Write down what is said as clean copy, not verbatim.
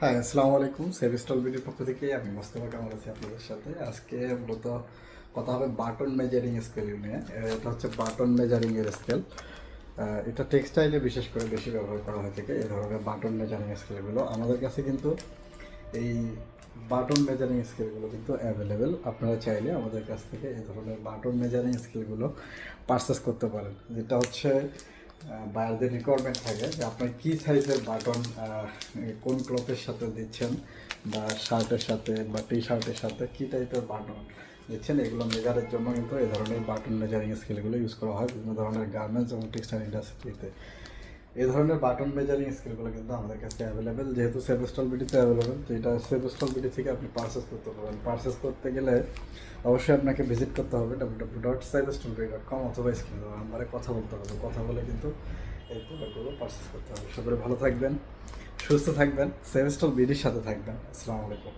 হ্যাঁ, আসসালামু আলাইকুম। সেভ স্টল বিডির পক্ষ থেকে আমি মোস্তফা কামাল আছি আপনাদের সাথে। আজকে মূলত কথা হবে বাটন মেজারিং স্কেল নিয়ে। এটা হচ্ছে বাটন মেজারিং এর স্কেল। এটা টেক্সটাইলে বিশেষ করে বেশি ব্যবহার করা হয়ে থাকে এই ধরনের বাটন মেজারিং স্কেলগুলো। আমাদের কাছে কিন্তু এই বাটন মেজারিং স্কেলগুলো কিন্তু অ্যাভেলেবেল। আপনারা চাইলে আমাদের কাছ থেকে এই ধরনের বাটন মেজারিং স্কেলগুলো পারচেস করতে পারেন, যেটা হচ্ছে বায়ারদের রিকোয়ারমেন্ট থাকে যে আপনার কী সাইজের বাটন কোন ক্লথের সাথে দিচ্ছেন, বা শার্টের সাথে বা টি শার্টের সাথে কী টাইপের বাটন দিচ্ছেন, এগুলো মেজারের জন্য কিন্তু এই ধরনের বাটন মেজারিং স্কেলগুলো ইউজ করা হয় বিভিন্ন ধরনের গার্মেন্টস এবং টেক্সটাইল ইন্ডাস্ট্রিতে। এই ধরনের বাটন মেজারিং স্কেলগুলো কিন্তু আমাদের কাছে অ্যাভেলেবেল, যেহেতু সেভেস্টল বিডিতে অ্যাভেলেবেল, তো এটা সেভেস্টল বিডি থেকে আপনি পারচেস করতে পারবেন। পারচেস করতে গেলে অবশ্যই আপনাকে ভিজিট করতে হবে www.sevestolbidi.com অথবা স্ক্রিনে দেওয়া নাম্বারে কথা বলতে হবে। কথা বলে কিন্তু এই প্রোডাক্টগুলো পারচেস করতে হবে। সকলে ভালো থাকবেন, সুস্থ থাকবেন, সেভেস্টল বিডির সাথে থাকবেন। আসসালামু আলাইকুম।